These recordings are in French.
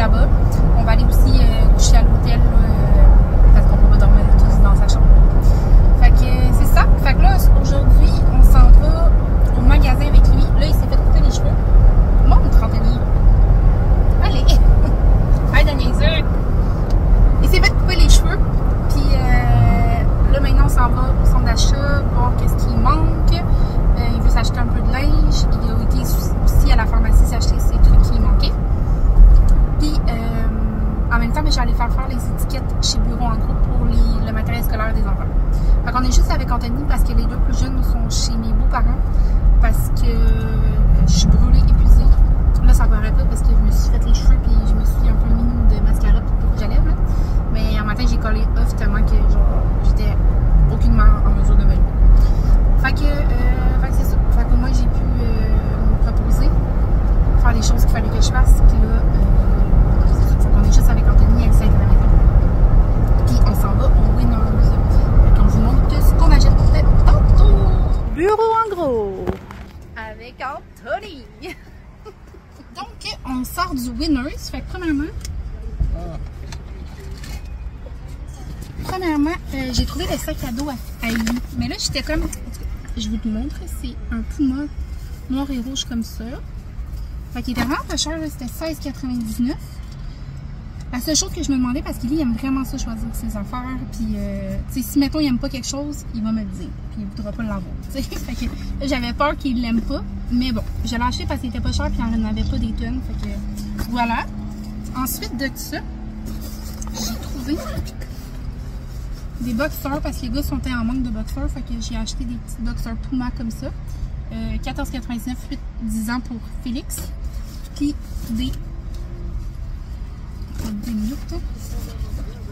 là-bas. On va aller aussi coucher à l'hôtel parce qu'on peut pas dormir tous dans sa chambre. Fait que c'est ça. Fait que là, aujourd'hui, on s'en va au magasin avec lui. Là, il s'est fait couper les cheveux. Montre, Anthony. Allez! Aide à niaiser! Il s'est fait couper les cheveux. Puis là, maintenant, on s'en va au centre d'achat, voir qu'est-ce qui manque. Il veut s'acheter un peu de linge. Il a été aussi à la pharmacie s'acheter ses trucs qui manquaient. Puis, en même temps, j'allais faire les étiquettes chez Bureau en gros pour le matériel scolaire des enfants. Fait qu'on est juste avec Anthony parce que les deux plus jeunes sont chez mes beaux-parents parce que je suis brûlée, épuisée. Là, ça paraît pas parce que je me suis fait les cheveux puis je me suis un peu mis de mascara pour que j'allève. Mais un matin, j'ai collé off tellement que j'étais aucunement en mesure de me lever. Fait que c'est ça. Fait que moi, j'ai pu me proposer, faire les choses qu'il fallait que je fasse. Puis là, c'est ça. On est juste avec Anthony et Elsa à la maison. Puis on s'en va au Winners. Fait qu'on vous montre ce qu'on achète tantôt. Bureau en gros. Avec Anthony. Donc, on sort du Winners. Fait que premièrement, j'ai trouvé le sac à dos à Ellie. Mais là, j'étais comme... Je vais vous le montrer. C'est un Puma noir et rouge comme ça. Fait qu'il était vraiment pas cher. C'était 16,99 $. La seule chose que je me demandais, parce qu'il aime vraiment ça choisir ses affaires. Puis, si mettons il aime pas quelque chose, il va me le dire. Puis il voudra pas l'avoir. Fait que j'avais peur qu'il l'aime pas. Mais bon, je l'ai acheté parce qu'il était pas cher. Puis il n'y en avait pas des tonnes. Fait que voilà. Ensuite de ça, j'ai trouvé des boxers parce que les gars sont en manque de boxers. Fait que j'ai acheté des petits boxers Puma comme ça. 14,99 $, 8-10 ans pour Félix. Puis des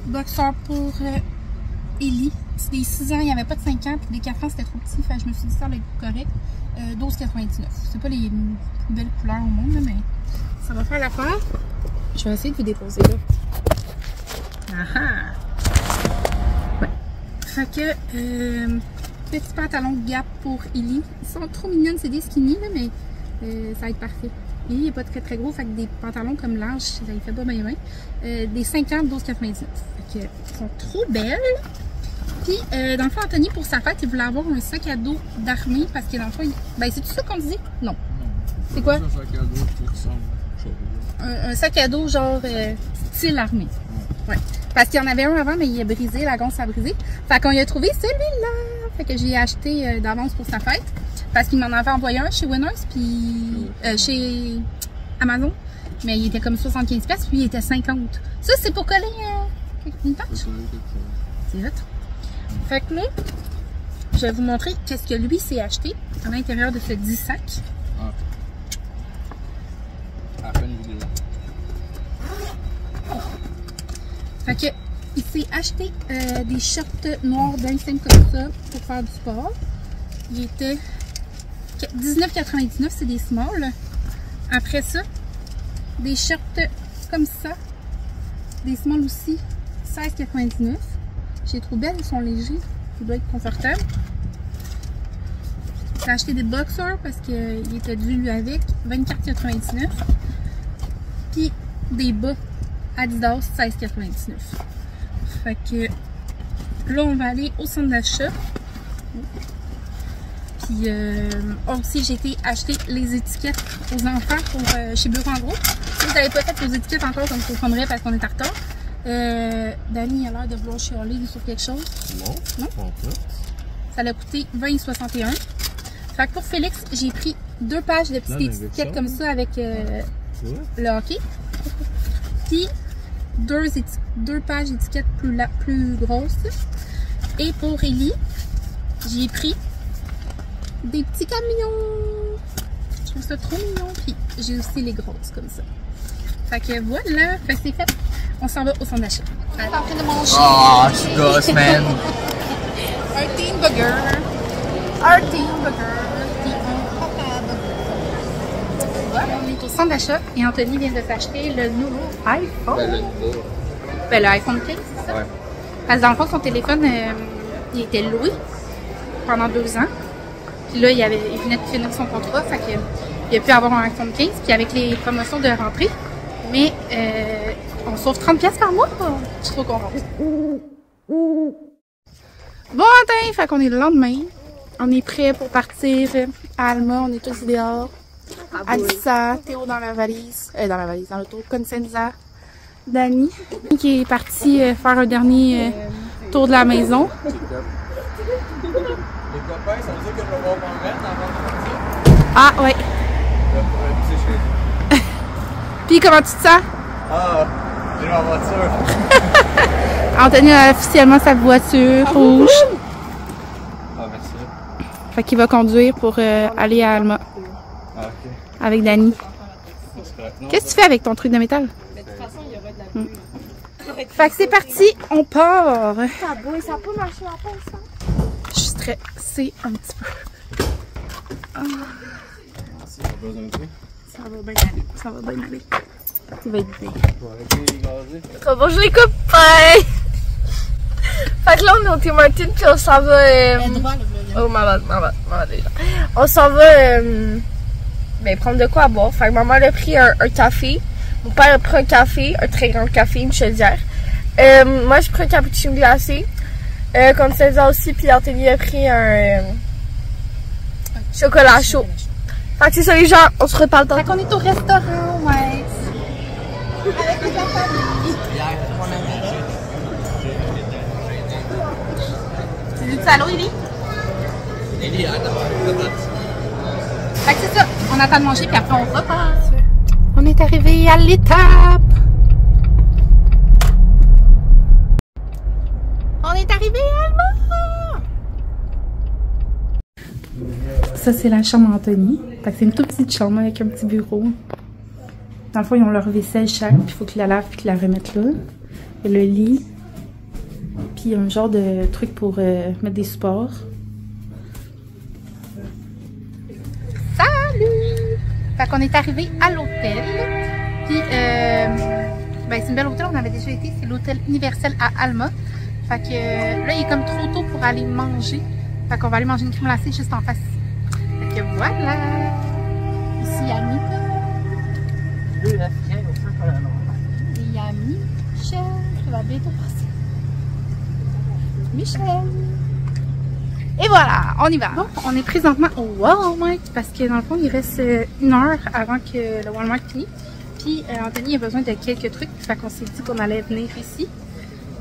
boxers pour Ellie. C'est des 6 ans, il n'y avait pas de 5 ans. Puis des 4 ans, c'était trop petit. Fait que je me suis dit ça allait être correct. 12,99 $. C'est pas les plus belles couleurs au monde, là, mais ça va faire l'affaire. Je vais essayer de vous déposer là. Ouais. Fait que petit pantalon Gap pour Ellie. Ils sont trop mignonnes, c'est des skinny là, mais ça va être parfait. Ellie n'est pas très gros, fait que des pantalons comme large, ça ne fait pas bien. Des 50, 12,99 $. Fait que ils sont trop belles. Puis dans le fond, Anthony, pour sa fête, il voulait avoir un sac à dos d'armée parce que dans le fond, ben c'est tout ça qu'on dit? Non. C'est quoi? Un sac à dos qui ressemble. Un sac à dos genre style armée. Ouais. Parce qu'il y en avait un avant, mais il a brisé, la gonce a brisé. Fait qu'on lui a trouvé celui-là. Fait que j'ai acheté d'avance pour sa fête. Parce qu'il m'en avait envoyé un chez Winners, puis chez Amazon. Mais il était comme 75$, puis il était 50$. Ça, c'est pour coller une tâche. C'est hot. Fait que là, je vais vous montrer qu'est-ce que lui s'est acheté à l'intérieur de ce 10 sacs. Fait que, il s'est acheté des shorts noirs bien simples comme ça pour faire du sport. Il était 19,99 $, c'est des small. Après ça, des shorts comme ça, des small aussi, 16,99 $. J'ai trop belles, ils sont légers, ils doivent être confortables. J'ai acheté des boxers parce qu'il était dû lui avec, 24,99 $. Puis des bas Adidas, 16,99 $. Fait que là, on va aller au centre d'achat. Puis aussi, j'ai été acheter les étiquettes aux enfants pour chez Bureau en gros. Si vous n'avez pas fait vos étiquettes encore, ça me comprendrait parce qu'on est en retard. Danny a l'air de vouloir chialer sur quelque chose. Non? Ça l'a coûté 20,61 $. Fait que pour Félix, j'ai pris 2 pages de petites étiquettes comme ça avec le hockey. Puis 2 pages d'étiquettes plus grosses. Et pour Ellie, j'ai pris des petits camions. Je trouve ça trop mignon. Puis j'ai aussi les grosses comme ça. Fait que voilà, fait que c'est fait. On s'en va au centre d'achat. On est en train de manger. Oh, tu gosses, man. Un teen burger. Un teen burger. Puis un papa burger. Voilà, on est au centre d'achat et Anthony vient de s'acheter le nouveau iPhone. Ben, le iPhone 15, c'est ça? Ouais. Parce que dans le fond, son téléphone, il était loué pendant 2 ans. Puis là, il venait de finir son contrat, fait qu'il a pu avoir un iPhone 15. Puis avec les promotions de rentrée, Mais on sauve 30$ par mois. Je suis trop contente. Bon matin, fait qu'on est le lendemain. On est prêt pour partir à Alma. On est tous dehors. Alissa, Théo dans la valise. Dans l'auto. Consenza, Dani, qui est parti faire un dernier tour de la maison. Les copains, ça veut dire que je vais voir mon maître avant de partir. Ah, ouais. Puis, comment tu te sens? Ah, j'ai ma voiture. Anthony a officiellement sa voiture rouge. Ah, merci. Fait qu'il va conduire pour aller à Alma. Ah, ok. Avec Dani. Qu'est-ce que tu fais avec ton truc de métal? Mais de toute façon, il y aura de la pluie. Fait que c'est parti, on part! Ça bouille, ça peut marcher la pince, ça? Je suis stressée un petit peu. Ça va besoin de toi. Ça va bien aller, ça va bien aller. Ça va être bien. Pour arrêter les gazés. Bonjour les copains! Fait que là, on est au Tim Martin, puis on s'en va... Oh, ma bad, déjà. On s'en va ben, prendre de quoi à boire. Fait que maman a pris un café. Mon père a pris un café, un très grand café, une chaudière. Moi, j'ai pris un cappuccino glacé. Comme César aussi, puis Anthony a pris un chocolat chaud. Fait que c'est ça les gens, on se reparle tantôt. Fait qu'on est au restaurant, ouais. Avec les enfants. Tu dis allô, Ellie? Ellie, attends. Fait que c'est ça, on attend de manger puis après on repasse. On est arrivé à l'étape. On est arrivé à Alma. Ça c'est la chambre d'Anthony. Fait que c'est une toute petite chambre avec un petit bureau. Dans le fond ils ont leur vaisselle chaque, puis il faut qu'ils la lavent puis qu'ils la remettent là. Il y a le lit. Puis un genre de truc pour mettre des supports. Fait qu'on est arrivé à l'hôtel. Puis, ben c'est une belle hôtel, on avait déjà été. C'est l'hôtel Universel à Alma. Fait que là, il est comme trop tôt pour aller manger. Fait qu'on va aller manger une crème glacée juste en face. Fait que voilà. Ici, il y a Mika. Et il y a Michel qui va bientôt passer. Michel. Et voilà, on y va. Bon, on est présentement au Walmart parce que dans le fond, il reste 1 heure avant que le Walmart finisse. Puis Anthony a besoin de quelques trucs. Fait qu'on s'est dit qu'on allait venir ici.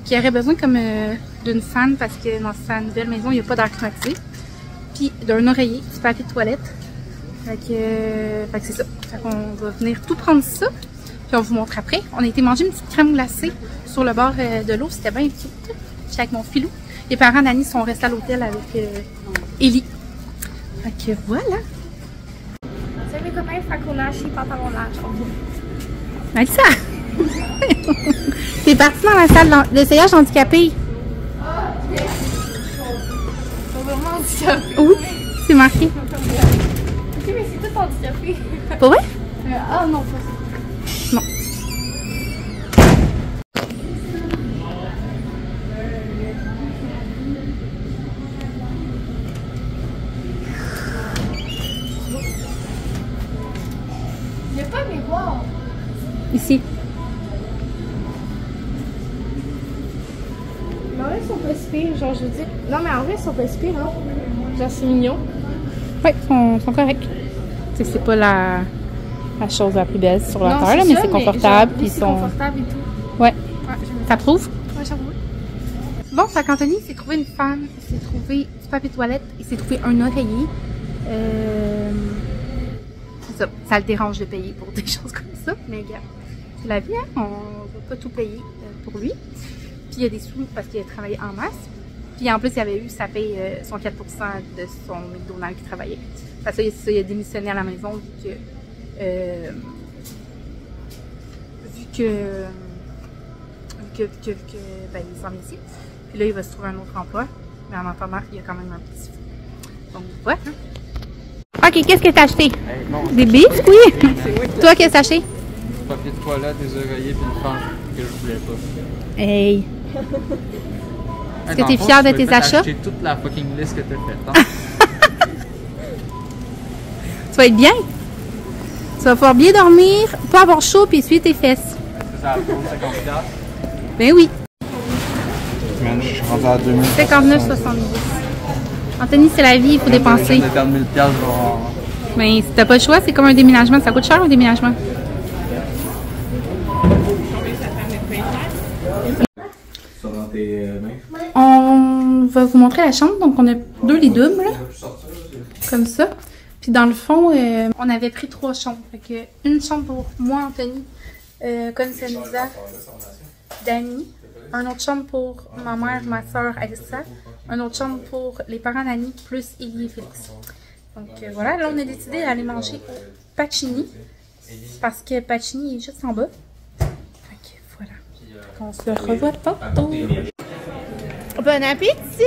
Qu'il aurait besoin comme d'une fan parce que dans sa nouvelle maison, il n'y a pas d'air climatisé. Puis d'un oreiller, du papier de toilette. Fait que c'est ça. Fait qu'on va venir tout prendre ça. Puis on vous montre après. On a été manger une petite crème glacée sur le bord de l'eau. C'était bien cute. Puis avec mon filou. Les parents d'Annie sont restés à l'hôtel avec Ellie. Fait que voilà. Salut mes copains, fait qu'on a acheté les pantalons larges. Alissa! T'es partie dans la salle d'essayage handicapé. C'est vraiment handicapé. Oui, c'est marqué. Ok, mais c'est tout handicapé. Pas vrai? Ah non, pas ça. Non. Il n'y a pas de miroir. Ici. Mais en vrai, ils sont pas si pires, genre je veux dire. Non, mais en vrai, ils sont pas si pires, hein. Genre, c'est mignon. Oui, ils sont corrects. Tu sais, c'est pas la chose la plus belle sur la Non, terre, là, mais ça, c'est confortable. genre, Puis oui, c'est sont... confortable et tout. Ouais. Ouais, Ça prouve? Ouais, j'avoue. Bon, fait qu'Anthony s'est trouvé une fan, il s'est trouvé du papier de toilette, il s'est trouvé un oreiller. C'est ça, ça le dérange de payer pour des choses comme ça, mais regarde, c'est la vie, hein? On va pas tout payer pour lui. Puis il y a des sous parce qu'il a travaillé en masse. Puis en plus, il avait eu, ça paye son 4% de son McDonald's qui travaillait. Parce que ça, il a démissionné à la maison vu que ben, il s'en vient ici. Puis là, il va se trouver un autre emploi. Mais en attendant, il y a quand même un petit fou. Donc, voilà. Ok, qu'est-ce que t'as acheté? Hey, non, Des biscuits? Oui. Toi, qu'est-ce que t'as acheté? du papier de toilette, des oreillers puis une fente que je voulais pas. Hey! Est-ce que t'es fière de tes achats? J'ai toute la fucking liste que t'as faite. Hein? Tu vas être bien? Tu vas pouvoir bien dormir, pas avoir chaud puis essuyer tes fesses. C'est ça, 54. Ben oui. Je suis rendu à 2000. 59,70. Anthony, c'est la vie, il faut dépenser. Je viens de perdre 1000 $. Mais si t'as pas le choix, c'est comme un déménagement. Ça coûte cher un déménagement. Ça dans tes mains? On va vous montrer la chambre. Donc, on a 2 lits doubles. Comme ça. Puis dans le fond, on avait pris 3 chambres. Fait que une chambre pour moi, Anthony, Consenza, Dani. Un autre chambre pour ma mère, ma soeur, Alissa. Un autre chambre pour les parents d'Annie, plus Élie et Félix. Donc voilà, là on a décidé d'aller manger au Pacini. Parce que Pacini est juste en bas. Fait que voilà. On se revoit tantôt. Bon appétit!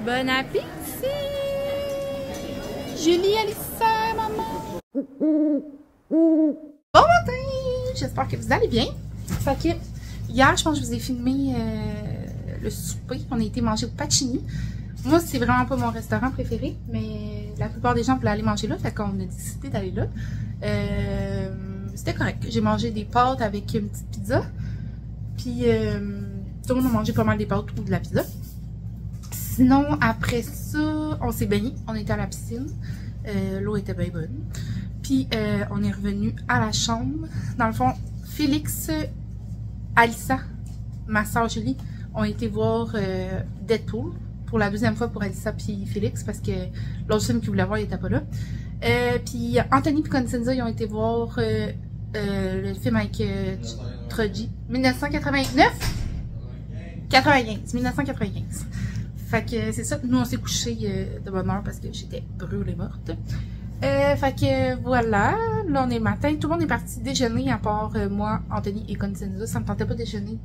Bon appétit! Julie, Alissa, maman! Bon matin! J'espère que vous allez bien. Fait que hier, je pense que je vous ai filmé le souper. On a été manger au Pacini. Moi, c'est vraiment pas mon restaurant préféré, mais la plupart des gens voulaient aller manger là, fait qu'on a décidé d'aller là. C'était correct. J'ai mangé des pâtes avec une petite pizza. Puis tout le monde a mangé pas mal des pâtes ou de la pizza. Sinon, après ça, on s'est baigné. On était à la piscine. L'eau était bien bonne. Puis on est revenu à la chambre. Dans le fond, Félix, Alissa, ma soeur Julie, ont été voir Deadpool pour la 2e fois pour Alissa puis Félix parce que l'autre film qu'ils voulaient voir, il n'était pas là. Puis Anthony et Consenza, ils ont été voir le film avec Troji. 1989? 1995. Fait que c'est ça. Nous, on s'est couché de bonne heure parce que j'étais brûlée morte. Fait que voilà, là on est le matin, tout le monde est parti déjeuner à part moi, Anthony et Consenza. Ça me tentait pas de déjeuner.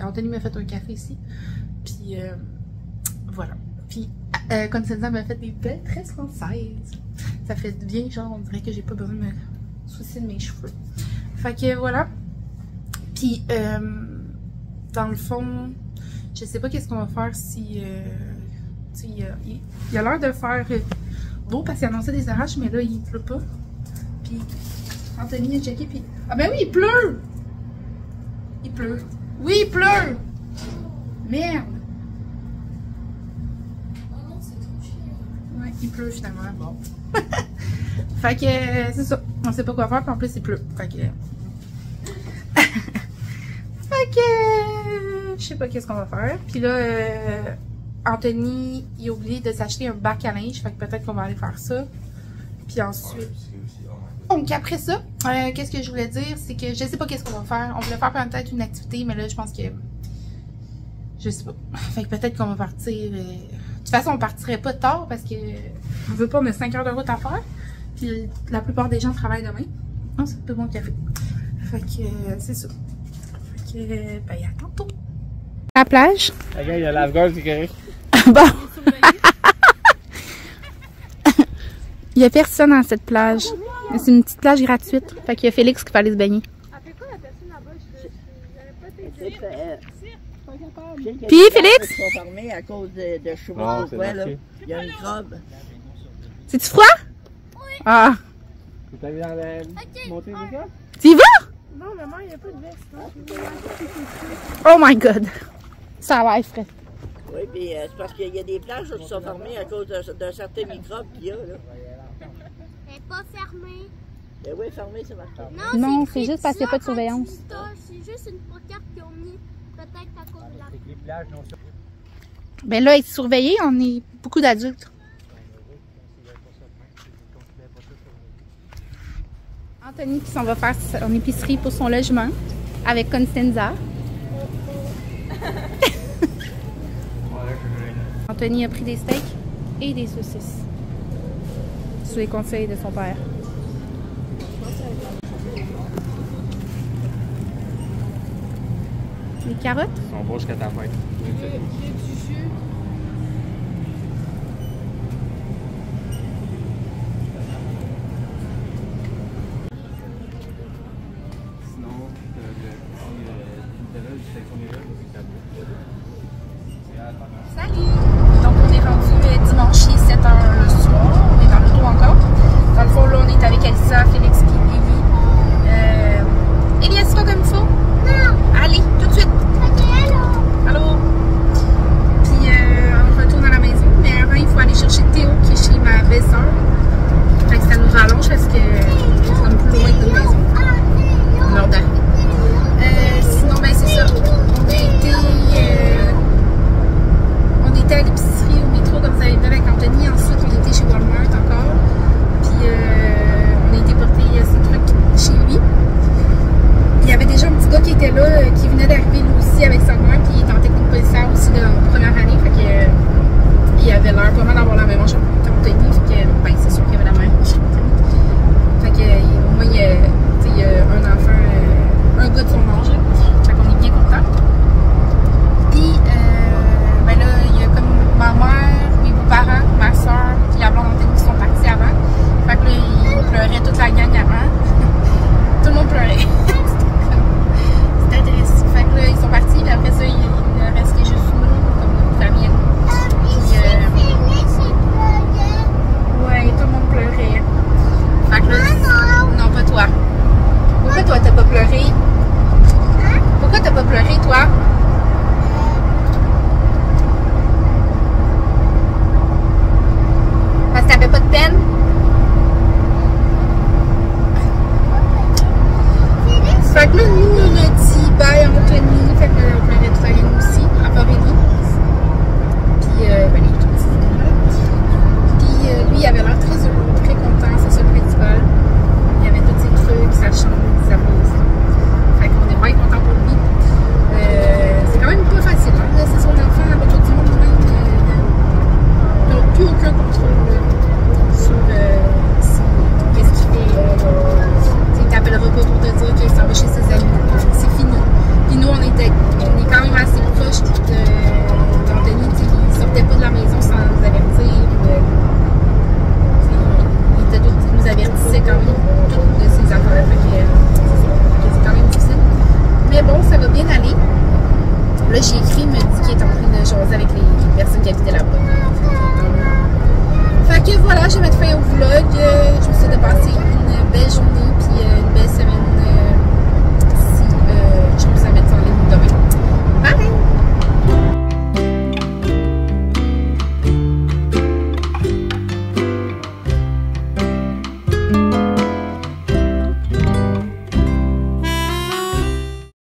Anthony m'a fait un café ici. Puis voilà. Puis Consenza m'a fait des belles tresses françaises. Ça fait bien, genre on dirait que j'ai pas besoin de me soucier de mes cheveux. Fait que voilà. Puis dans le fond, je sais pas qu'est-ce qu'on va faire si il y a l'air de faire beau parce qu'il annonçait des orages, mais là il pleut pas. Puis Anthony a checké, puis ah ben oui, il pleut! Il pleut. Oui, il pleut! Merde! Oh non, c'est trop chiant. Ouais, il pleut finalement. Bon. Fait que c'est ça. On sait pas quoi faire, puis en plus il pleut. Fait que. Fait que. Je sais pas qu'est-ce qu'on va faire. Puis là, Anthony, il a oublié de s'acheter un bac à linge. Fait que peut-être qu'on va aller faire ça. Puis ensuite. Donc après ça, qu'est-ce que je voulais dire, c'est que je sais pas qu'est-ce qu'on va faire. On voulait faire peut-être une activité, mais là je pense que je sais pas. Fait que peut-être qu'on va partir. De toute façon, on partirait pas tard parce que on veut pas, on a 5 heures de route à faire. Puis la plupart des gens travaillent demain. Oh, c'est pas bon le café. Fait que c'est ça. Fait que ben à tantôt. À la plage. Ok, il y a la lave-gorge qui est correct. Bon. Il y a personne à cette plage. C'est une petite plage gratuite. Fait qu'il y a Félix qui peut aller se baigner. Puis Félix? Ils sont fermés à cause de chevaux ou quoi, là. Il y a un microbe. C'est-tu froid? Oui. Ah. Tu t'as mis dans la montée des gars? Tu y vas? Non, maman, il n'y a pas de veste. Oh my god. Ça a l'air frais. Oui, puis c'est parce qu'il y a des plages qui sont fermées à cause d'un certain microbe qu'il y a, là. Elle n'est pas fermée. Ben oui, fermée, c'est marqué. Non, c'est juste parce qu'il n'y a pas de surveillance. C'est juste une pancarte qu'ils ont mis, peut-être à cause de la... Ben là, être surveillé, on est beaucoup d'adultes. Anthony qui s'en va faire son épicerie pour son logement avec Constanza. Anthony a pris des steaks et des saucisses. Sous les conseils de son père. Les carottes? Ils sont beaux jusqu'à ta fin. Salut! Donc on est rendu dimanche, il est 7h le soir. On est dans l'auto encore. Pourquoi toi, t'as pas pleuré? Pourquoi t'as pas pleuré, toi? Parce que t'avais pas de peine? Fait que là, nous, on a dit bye à Anthony. Fait qu'on pleurait toute la ligne aussi, à part Ellie. Puis, ben, il est tout petit. Puis, lui, il avait l'air très heureux, très content, c'est ça le principal. Il avait tous ses trucs, sa chambre, sa pause. Fait qu'on est bien content pour lui. C'est quand même pas facile, hein. C'est son enfant avec tout le monde, même. Ils n'ont plus aucun contrôle sur qu'est-ce qu'il fait. Il t'appellera pas pour te dire qu'il s'en va chez ses amis. C'est fini. Puis nous, on est quand même assez proches d'Anthony. Il sortait pas de la maison sans nous avertir. Il nous avertissait quand même toutes de ses affaires. C'est quand même difficile. Mais bon, ça va bien aller. Là, j'ai écrit, il me dit qu'il est en train de jaser avec les personnes qui habitaient là-bas. Fait que voilà, je vais mettre fin au vlog. Je me suis de passer une belle journée. Puis